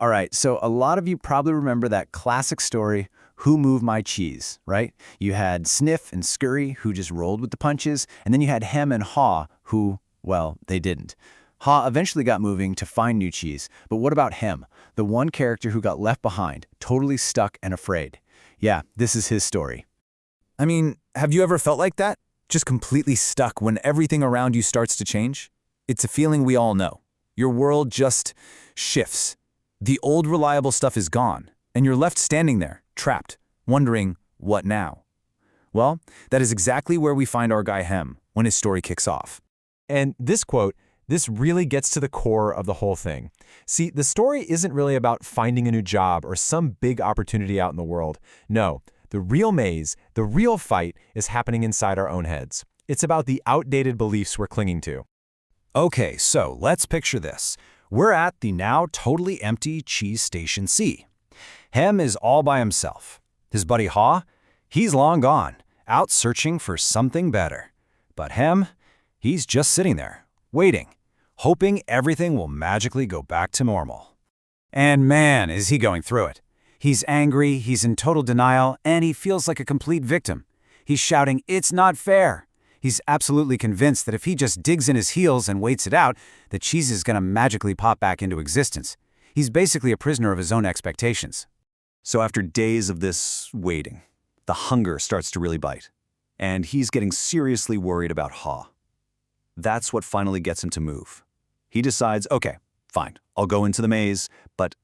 All right, so a lot of you probably remember that classic story, Who Moved My Cheese, right? You had Sniff and Scurry, who just rolled with the punches, and then you had Hem and Haw, who, well, they didn't. Haw eventually got moving to find new cheese, but what about Hem, the one character who got left behind, totally stuck and afraid? Yeah, this is his story. I mean, have you ever felt like that? Just completely stuck when everything around you starts to change? It's a feeling we all know. Your world just shifts. The old reliable stuff is gone, and you're left standing there, trapped, wondering, what now? Well, that is exactly where we find our guy Hem when his story kicks off. And this quote, this really gets to the core of the whole thing. See, the story isn't really about finding a new job or some big opportunity out in the world. No, the real maze, the real fight is happening inside our own heads. It's about the outdated beliefs we're clinging to. Okay, so let's picture this. We're at the now totally empty Cheese Station C. Hem is all by himself. His buddy Haw, he's long gone, out searching for something better. But Hem, he's just sitting there, waiting, hoping everything will magically go back to normal. And man, is he going through it. He's angry, he's in total denial, and he feels like a complete victim. He's shouting, "It's not fair." He's absolutely convinced that if he just digs in his heels and waits it out, the cheese is going to magically pop back into existence. He's basically a prisoner of his own expectations. So after days of this waiting, the hunger starts to really bite, and he's getting seriously worried about Haw. That's what finally gets him to move. He decides, okay, fine, I'll go into the maze, but,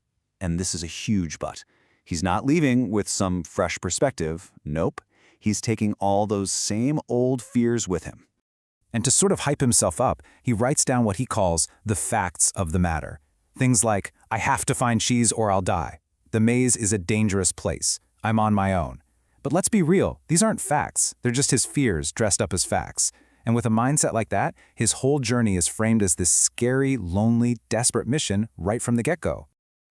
and this is a huge but, he's not leaving with some fresh perspective. Nope. He's taking all those same old fears with him. And to sort of hype himself up, he writes down what he calls the facts of the matter. Things like, I have to find cheese or I'll die. The maze is a dangerous place. I'm on my own. But let's be real, these aren't facts. They're just his fears dressed up as facts. And with a mindset like that, his whole journey is framed as this scary, lonely, desperate mission right from the get-go.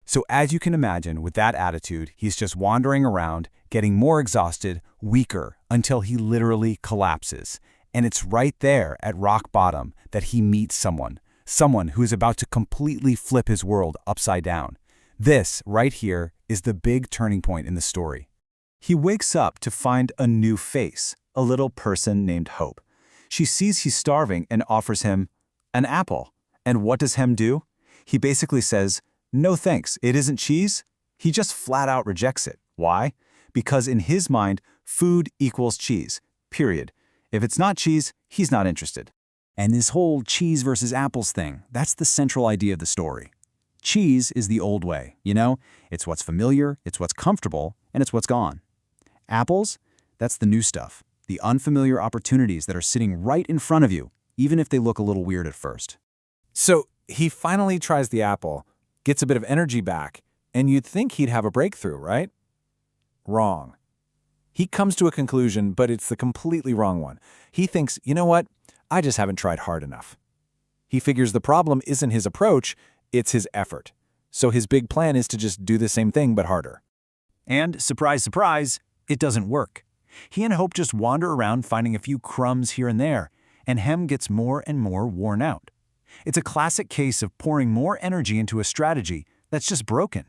So as you can imagine, with that attitude, he's just wandering around, getting more exhausted, weaker, until he literally collapses. And it's right there at rock bottom that he meets someone who is about to completely flip his world upside down. This, right here, is the big turning point in the story. He wakes up to find a new face, a little person named Hope. She sees he's starving and offers him an apple. And what does Hem do? He basically says, "No thanks, it isn't cheese." He just flat out rejects it. Why? Because in his mind, food equals cheese, period. If it's not cheese, he's not interested. And this whole cheese versus apples thing, that's the central idea of the story. Cheese is the old way, you know? It's what's familiar, it's what's comfortable, and it's what's gone. Apples, that's the new stuff, the unfamiliar opportunities that are sitting right in front of you, even if they look a little weird at first. So he finally tries the apple, gets a bit of energy back, and you'd think he'd have a breakthrough, right? Wrong. He comes to a conclusion, but it's the completely wrong one. He thinks, you know what? I just haven't tried hard enough. He figures the problem isn't his approach, it's his effort. So his big plan is to just do the same thing but harder. And surprise, surprise, it doesn't work. He and Hope just wander around finding a few crumbs here and there, and Hem gets more and more worn out. It's a classic case of pouring more energy into a strategy that's just broken.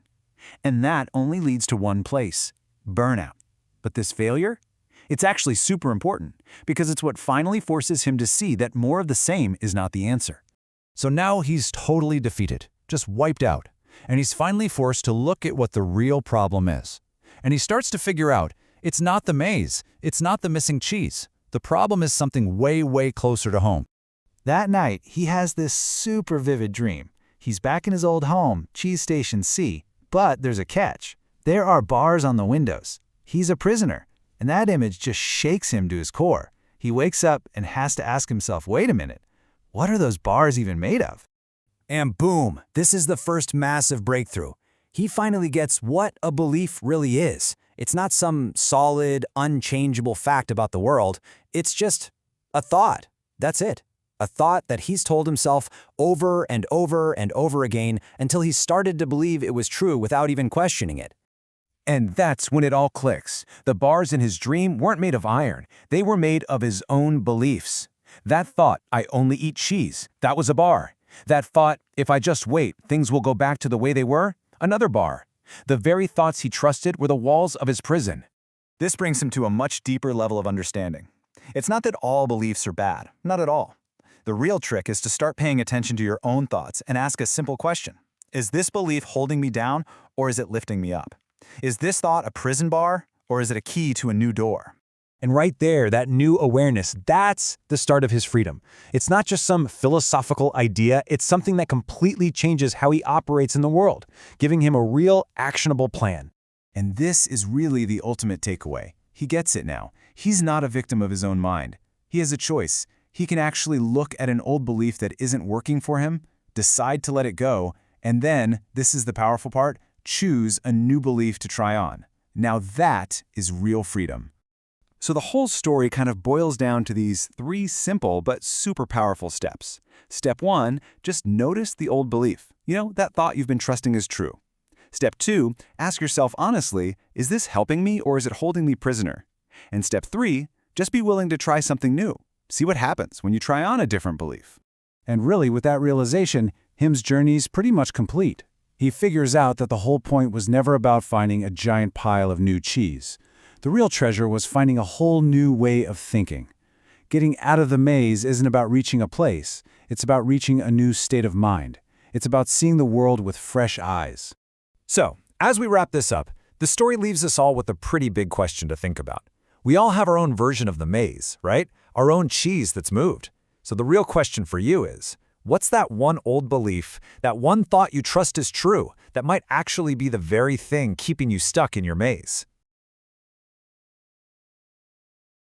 And that only leads to one place, burnout. But this failure? It's actually super important, because it's what finally forces him to see that more of the same is not the answer. So now he's totally defeated, just wiped out, and he's finally forced to look at what the real problem is. And he starts to figure out, it's not the maze, it's not the missing cheese. The problem is something way, way closer to home. That night, he has this super vivid dream. He's back in his old home, Cheese Station C, but there's a catch. There are bars on the windows. He's a prisoner, and that image just shakes him to his core. He wakes up and has to ask himself, wait a minute, what are those bars even made of? And boom, this is the first massive breakthrough. He finally gets what a belief really is. It's not some solid, unchangeable fact about the world. It's just a thought. That's it. A thought that he's told himself over and over and over again until he started to believe it was true without even questioning it. And that's when it all clicks. The bars in his dream weren't made of iron. They were made of his own beliefs. That thought, I only eat cheese, that was a bar. That thought, if I just wait, things will go back to the way they were, Another bar. The very thoughts he trusted were the walls of his prison. This brings him to a much deeper level of understanding. It's not that all beliefs are bad, not at all. The real trick is to start paying attention to your own thoughts and ask a simple question. Is this belief holding me down, or is it lifting me up? Is this thought a prison bar, or is it a key to a new door? And right there, that new awareness, that's the start of his freedom. It's not just some philosophical idea, it's something that completely changes how he operates in the world, giving him a real, actionable plan. And this is really the ultimate takeaway. He gets it now. He's not a victim of his own mind. He has a choice. He can actually look at an old belief that isn't working for him, decide to let it go, and then, this is the powerful part, choose a new belief to try on. Now that is real freedom. So the whole story kind of boils down to these 3 simple but super powerful steps. Step 1, just notice the old belief. That thought you've been trusting is true. Step 2, ask yourself honestly, is this helping me or is it holding me prisoner? And step 3, just be willing to try something new. See what happens when you try on a different belief. And really, with that realization, Him's journey's pretty much complete. He figures out that the whole point was never about finding a giant pile of new cheese. The real treasure was finding a whole new way of thinking. Getting out of the maze isn't about reaching a place. It's about reaching a new state of mind. It's about seeing the world with fresh eyes. So, as we wrap this up, the story leaves us all with a pretty big question to think about. We all have our own version of the maze, right? Our own cheese that's moved. So the real question for you is, what's that one old belief, that one thought you trust is true, that might actually be the very thing keeping you stuck in your maze?